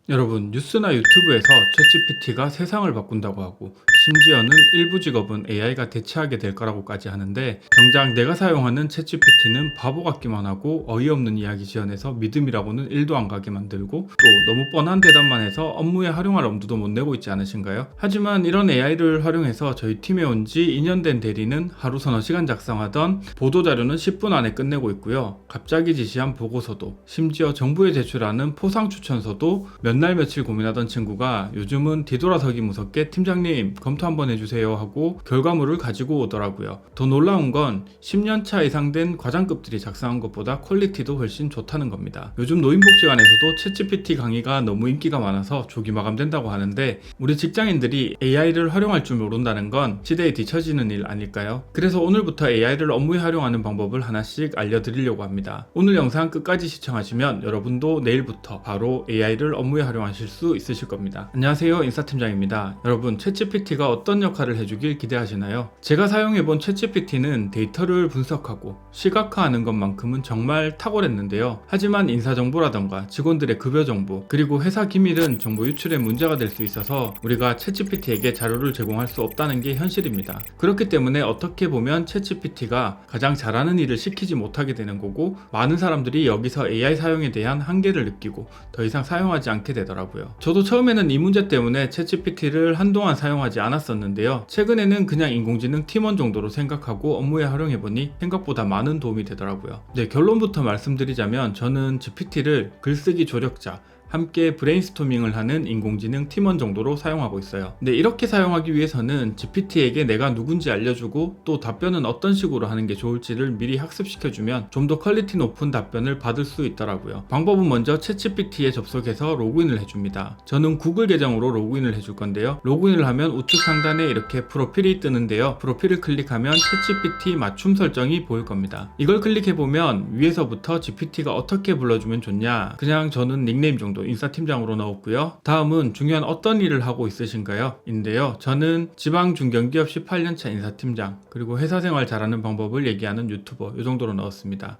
여러분, 뉴스나 유튜브에서 챗GPT가 세상을 바꾼다고 하고 심지어는 일부 직업은 AI가 대체하게 될 거라고까지 하는데, 정작 내가 사용하는 챗GPT는 바보 같기만 하고 어이없는 이야기 지어내서 믿음이라고는 1도 안 가게 만들고, 또 너무 뻔한 대답만 해서 업무에 활용할 엄두도 못 내고 있지 않으신가요? 하지만 이런 AI를 활용해서 저희 팀에 온 지 2년 된 대리는 하루 서너 시간 작성하던 보도자료는 10분 안에 끝내고 있고요. 갑자기 지시한 보고서도, 심지어 정부에 제출하는 포상 추천서도 몇 날 며칠 고민하던 친구가 요즘은 뒤돌아서기 무섭게 팀장님 검토 한번 해주세요 하고 결과물을 가지고 오더라고요. 더 놀라운 건 10년차 이상 된 과장급들이 작성한 것보다 퀄리티도 훨씬 좋다는 겁니다. 요즘 노인복지관에서도 챗GPT 강의가 너무 인기가 많아서 조기 마감된다고 하는데, 우리 직장인들이 AI를 활용할 줄 모른다는 건 시대에 뒤처지는 일 아닐까요? 그래서 오늘부터 AI를 업무에 활용하는 방법을 하나씩 알려드리려고 합니다. 오늘 영상 끝까지 시청하시면 여러분도 내일부터 바로 AI를 업무에 활용하실 수 있으실 겁니다. 안녕하세요, 인사팀장입니다. 여러분, 챗GPT가 어떤 역할을 해주길 기대하시나요? 제가 사용해본 챗GPT는 데이터를 분석하고 시각화하는 것만큼은 정말 탁월했는데요. 하지만 인사정보라던가 직원들의 급여 정보, 그리고 회사 기밀은 정보 유출에 문제가 될 수 있어서 우리가 챗GPT에게 자료를 제공할 수 없다는 게 현실입니다. 그렇기 때문에 어떻게 보면 챗GPT가 가장 잘하는 일을 시키지 못하게 되는 거고, 많은 사람들이 여기서 AI 사용에 대한 한계를 느끼고 더 이상 사용하지 않게 되더라고요. 저도 처음에는 이 문제 때문에 챗GPT를 한동안 사용하지 않았었는데요. 최근에는 그냥 인공지능 팀원 정도로 생각하고 업무에 활용해보니 생각보다 많은 도움이 되더라고요. 네, 결론부터 말씀드리자면 저는 GPT를 글쓰기 조력자, 함께 브레인스토밍을 하는 인공지능 팀원 정도로 사용하고 있어요. 근데 이렇게 사용하기 위해서는 GPT에게 내가 누군지 알려주고, 또 답변은 어떤 식으로 하는 게 좋을지를 미리 학습시켜주면 좀 더 퀄리티 높은 답변을 받을 수 있더라고요. 방법은 먼저 챗GPT에 접속해서 로그인을 해줍니다. 저는 구글 계정으로 로그인을 해줄 건데요. 로그인을 하면 우측 상단에 이렇게 프로필이 뜨는데요. 프로필을 클릭하면 챗GPT 맞춤 설정이 보일 겁니다. 이걸 클릭해보면 위에서부터 GPT가 어떻게 불러주면 좋냐, 그냥 저는 닉네임 정도 인사팀장으로 넣었고요. 다음은 중요한 어떤 일을 하고 있으신가요? 인데요. 저는 지방 중견기업 18년차 인사팀장, 그리고 회사 생활 잘하는 방법을 얘기하는 유튜버, 이 정도로 넣었습니다.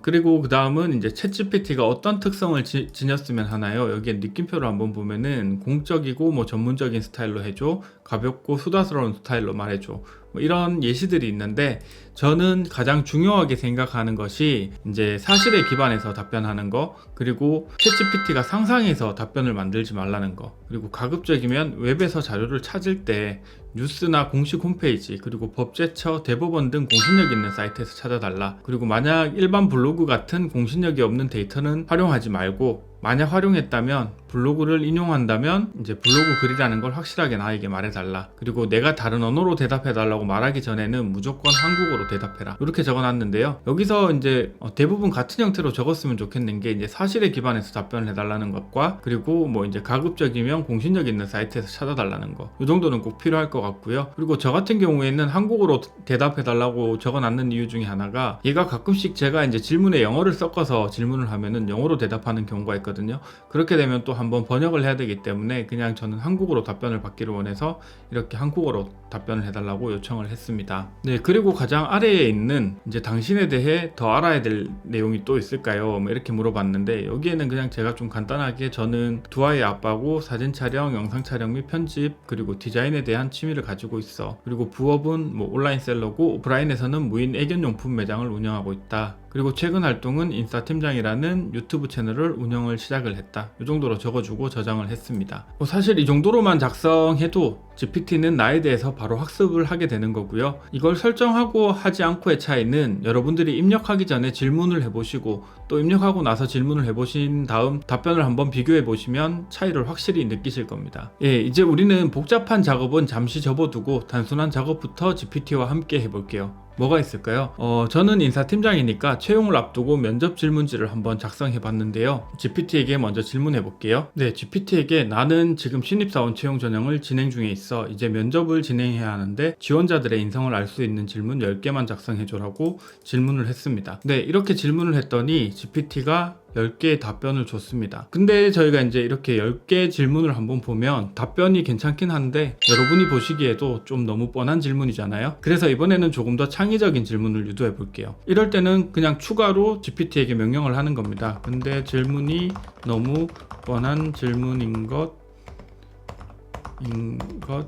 그리고 그 다음은 이제 챗GPT가 어떤 특성을 지녔으면 하나요? 여기에 느낌표를 한번 보면은 공적이고 뭐 전문적인 스타일로 해줘, 가볍고 수다스러운 스타일로 말해줘, 뭐 이런 예시들이 있는데, 저는 가장 중요하게 생각하는 것이 이제 사실에 기반해서 답변하는 거, 그리고 챗GPT가 상상해서 답변을 만들지 말라는 거, 그리고 가급적이면 웹에서 자료를 찾을 때 뉴스나 공식 홈페이지, 그리고 법제처, 대법원 등 공신력 있는 사이트에서 찾아달라. 그리고 만약 일반 블로그 같은 공신력이 없는 데이터는 활용하지 말고, 만약 활용했다면 블로그를 인용한다면 이제 블로그 글이라는 걸 확실하게 나에게 말해달라. 그리고 내가 다른 언어로 대답해달라고 말하기 전에는 무조건 한국어로 대답해라. 이렇게 적어놨는데요. 여기서 이제 대부분 같은 형태로 적었으면 좋겠는 게, 이제 사실에 기반해서 답변을 해달라는 것과, 그리고 뭐 이제 가급적이면 공신력 있는 사이트에서 찾아달라는 거, 이 정도는 꼭 필요할 것 같고요. 그리고 저 같은 경우에는 한국어로 대답해달라고 적어놨는 이유 중에 하나가, 얘가 가끔씩 제가 이제 질문에 영어를 섞어서 질문을 하면은 영어로 대답하는 경우가 있거든요. 그렇게 되면 또 한번 번역을 해야 되기 때문에 그냥 저는 한국어로 답변을 받기를 원해서 이렇게 한국어로 답변을 해달라고 요청을 했습니다. 네, 그리고 가장 아래에 있는 이제 당신에 대해 더 알아야 될 내용이 또 있을까요? 뭐 이렇게 물어봤는데, 여기에는 그냥 제가 좀 간단하게 저는 두 아이의 아빠고 사진 촬영, 영상 촬영 및 편집, 그리고 디자인에 대한 취미를 가지고 있어. 그리고 부업은 뭐 온라인 셀러고 오프라인에서는 무인 애견용품 매장을 운영하고 있다. 그리고 최근 활동은 인싸팀장이라는 유튜브 채널을 운영을 시작을 했다. 이 정도로 적어주고 저장을 했습니다. 사실 이 정도로만 작성해도 GPT는 나에 대해서 바로 학습을 하게 되는 거고요. 이걸 설정하고 하지 않고의 차이는 여러분들이 입력하기 전에 질문을 해보시고, 또 입력하고 나서 질문을 해보신 다음 답변을 한번 비교해 보시면 차이를 확실히 느끼실 겁니다. 예, 이제 우리는 복잡한 작업은 잠시 접어두고 단순한 작업부터 GPT와 함께 해볼게요. 뭐가 있을까요? 저는 인사팀장이니까 채용을 앞두고 면접 질문지를 한번 작성해 봤는데요. GPT에게 먼저 질문해 볼게요. 네, GPT에게 나는 지금 신입사원 채용 전형을 진행 중에 있어. 이제 면접을 진행해야 하는데 지원자들의 인성을 알 수 있는 질문 10개만 작성해 줘라고 질문을 했습니다. 네, 이렇게 질문을 했더니 GPT가 10개의 답변을 줬습니다. 근데 저희가 이제 이렇게 10개의 질문을 한번 보면 답변이 괜찮긴 한데 여러분이 보시기에도 좀 너무 뻔한 질문이잖아요. 그래서 이번에는 조금 더 창의적인 질문을 유도해 볼게요. 이럴 때는 그냥 추가로 GPT에게 명령을 하는 겁니다. 근데 질문이 너무 뻔한 질문인 것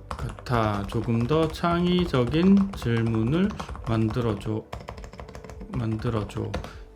같아. 조금 더 창의적인 질문을 만들어줘.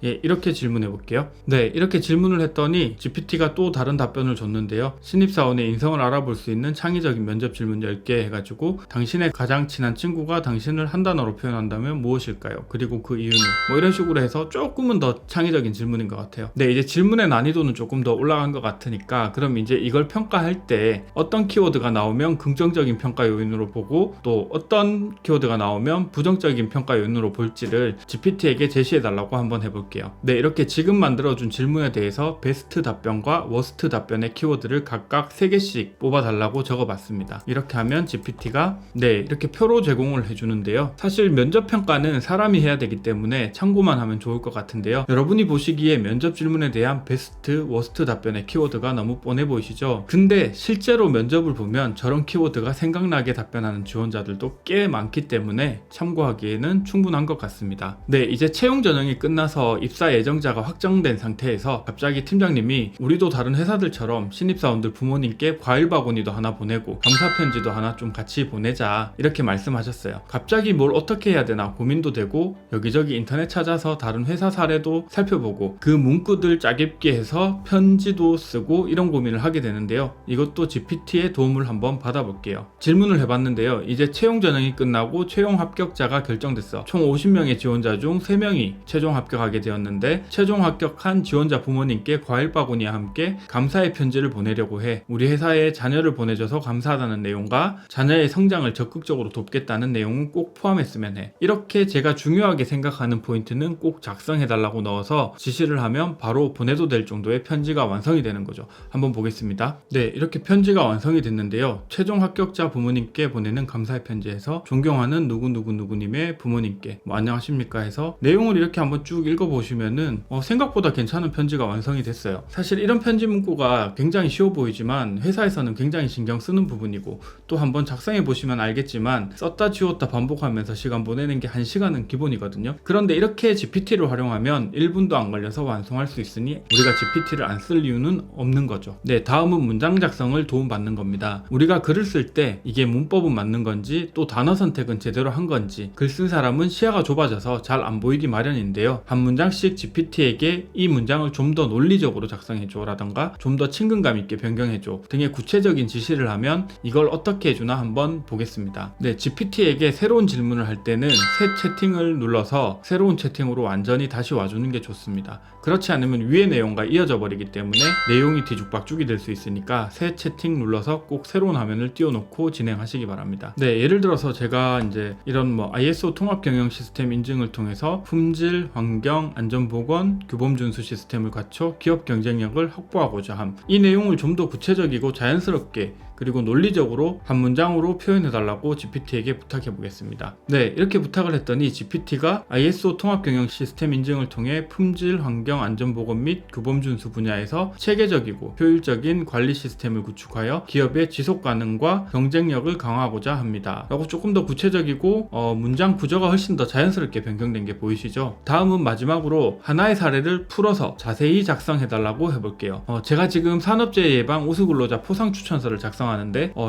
예, 이렇게 질문해 볼게요. 네, 이렇게 질문을 했더니 GPT가 또 다른 답변을 줬는데요. 신입사원의 인성을 알아볼 수 있는 창의적인 면접 질문 10개 해가지고 당신의 가장 친한 친구가 당신을 한 단어로 표현한다면 무엇일까요? 그리고 그 이유는? 뭐 이런 식으로 해서 조금은 더 창의적인 질문인 것 같아요. 네, 이제 질문의 난이도는 조금 더 올라간 것 같으니까 그럼 이제 이걸 평가할 때 어떤 키워드가 나오면 긍정적인 평가 요인으로 보고 또 어떤 키워드가 나오면 부정적인 평가 요인으로 볼지를 GPT에게 제시해 달라고 한번 해볼게요. 네, 이렇게 지금 만들어준 질문에 대해서 베스트 답변과 워스트 답변의 키워드를 각각 3개씩 뽑아달라고 적어봤습니다. 이렇게 하면 GPT가 네, 이렇게 표로 제공을 해주는데요. 사실 면접평가는 사람이 해야 되기 때문에 참고만 하면 좋을 것 같은데요. 여러분이 보시기에 면접 질문에 대한 베스트, 워스트 답변의 키워드가 너무 뻔해 보이시죠? 근데 실제로 면접을 보면 저런 키워드가 생각나게 답변하는 지원자들도 꽤 많기 때문에 참고하기에는 충분한 것 같습니다. 네, 이제 채용 전형이 끝나서 입사 예정자가 확정된 상태에서 갑자기 팀장님이 우리도 다른 회사들처럼 신입사원들 부모님께 과일 바구니도 하나 보내고 감사 편지도 하나 좀 같이 보내자 이렇게 말씀하셨어요. 갑자기 뭘 어떻게 해야 되나 고민도 되고 여기저기 인터넷 찾아서 다른 회사 사례도 살펴보고 그 문구들 짜깁기 해서 편지도 쓰고 이런 고민을 하게 되는데요. 이것도 GPT의 도움을 한번 받아볼게요. 질문을 해봤는데요. 이제 채용 전형이 끝나고 채용 합격자가 결정됐어. 총 50명의 지원자 중 3명이 최종 합격하게 되었는데 최종 합격한 지원자 부모님께 과일 바구니와 함께 감사의 편지를 보내려고 해. 우리 회사에 자녀를 보내줘서 감사하다는 내용과 자녀의 성장을 적극적으로 돕겠다는 내용은 꼭 포함했으면 해. 이렇게 제가 중요하게 생각하는 포인트는 꼭 작성해달라고 넣어서 지시를 하면 바로 보내도 될 정도의 편지가 완성이 되는 거죠. 한번 보겠습니다. 네, 이렇게 편지가 완성이 됐는데요. 최종 합격자 부모님께 보내는 감사의 편지에서 존경하는 누구누구누구님의 부모님께 안녕하십니까 해서 내용을 이렇게 한번 쭉 읽어보시면은 생각보다 괜찮은 편지가 완성이 됐어요. 사실 이런 편지 문구가 굉장히 쉬워 보이지만 회사에서는 굉장히 신경 쓰는 부분이고 또 한번 작성해 보시면 알겠지만 썼다 지웠다 반복하면서 시간 보내는 게 1시간은 기본이거든요. 그런데 이렇게 GPT를 활용하면 1분도 안 걸려서 완성할 수 있으니 우리가 GPT를 안 쓸 이유는 없는 거죠. 네, 다음은 문장 작성을 도움받는 겁니다. 우리가 글을 쓸 때 이게 문법은 맞는 건지 또 단어 선택은 제대로 한 건지 글 쓴 사람은 시야가 좁아져서 잘 안 보이기 마련인데요. 한 문장씩 GPT에게 이 문장을 좀 더 논리적으로 작성해줘 라던가 좀 더 친근감 있게 변경해줘 등의 구체적인 지시를 하면 이걸 어떻게 해주나 한번 보겠습니다. 네, GPT에게 새로운 질문을 할 때는 새 채팅을 눌러서 새로운 채팅으로 완전히 다시 와주는 게 좋습니다. 그렇지 않으면 위의 내용과 이어져 버리기 때문에 내용이 뒤죽박죽이 될 수 있으니까 새 채팅 눌러서 꼭 새로운 화면을 띄워놓고 진행하시기 바랍니다. 네, 예를 들어서 제가 이제 이런 ISO 통합 경영 시스템 인증을 통해서 품질, 환경, 안전보건, 규범 준수 시스템을 갖춰 기업 경쟁력을 확보하고자 함. 이 내용을 좀 더 구체적이고 자연스럽게 그리고 논리적으로 한 문장으로 표현해달라고 GPT에게 부탁해 보겠습니다. 네, 이렇게 부탁을 했더니 GPT가 ISO 통합경영 시스템 인증을 통해 품질, 환경, 안전보건 및 규범준수 분야에서 체계적이고 효율적인 관리 시스템을 구축하여 기업의 지속가능과 경쟁력을 강화하고자 합니다. 라고 조금 더 구체적이고 문장 구조가 훨씬 더 자연스럽게 변경된 게 보이시죠? 다음은 마지막으로 하나의 사례를 풀어서 자세히 작성해달라고 해볼게요. 제가 지금 산업재해 예방 우수근로자 포상 추천서를 작성하는데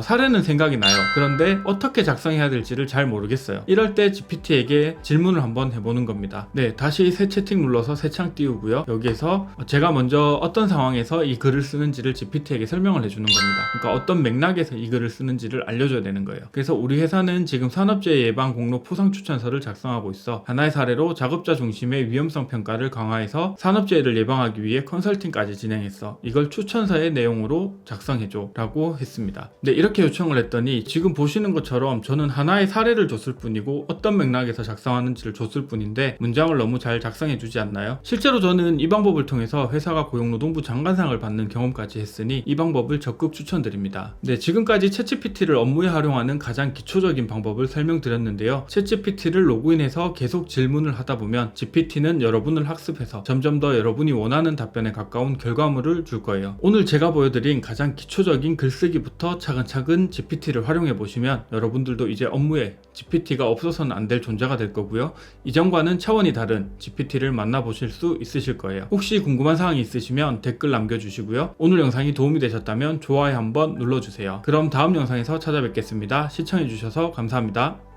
사례는 생각이 나요. 그런데 어떻게 작성해야 될지를 잘 모르겠어요. 이럴 때 GPT에게 질문을 한번 해보는 겁니다. 네, 다시 새 채팅 눌러서 새 창 띄우고요. 여기에서 제가 먼저 어떤 상황에서 이 글을 쓰는지를 GPT에게 설명을 해주는 겁니다. 그러니까 어떤 맥락에서 이 글을 쓰는지를 알려줘야 되는 거예요. 그래서 우리 회사는 지금 산업재해 예방 공로 포상 추천서를 작성하고 있어. 하나의 사례로 작업자 중심의 위험성 평가를 강화해서 산업재해를 예방하기 위해 컨설팅까지 진행했어. 이걸 추천서의 내용으로 작성해줘 라고 했습니다. 했습니다. 네, 이렇게 요청을 했더니 지금 보시는 것처럼 저는 하나의 사례를 줬을 뿐이고 어떤 맥락에서 작성하는지를 줬을 뿐인데 문장을 너무 잘 작성해 주지 않나요? 실제로 저는 이 방법을 통해서 회사가 고용노동부 장관상을 받는 경험까지 했으니 이 방법을 적극 추천드립니다. 네, 지금까지 챗GPT를 업무에 활용하는 가장 기초적인 방법을 설명드렸는데요. 챗GPT를 로그인해서 계속 질문을 하다 보면 GPT는 여러분을 학습해서 점점 더 여러분이 원하는 답변에 가까운 결과물을 줄 거예요. 오늘 제가 보여드린 가장 기초적인 글쓰기부터 차근차근 GPT를 활용해 보시면 여러분들도 이제 업무에 GPT가 없어서는 안 될 존재가 될 거고요. 이전과는 차원이 다른 GPT를 만나보실 수 있으실 거예요. 혹시 궁금한 사항이 있으시면 댓글 남겨주시고요. 오늘 영상이 도움이 되셨다면 좋아요 한번 눌러주세요. 그럼 다음 영상에서 찾아뵙겠습니다. 시청해주셔서 감사합니다.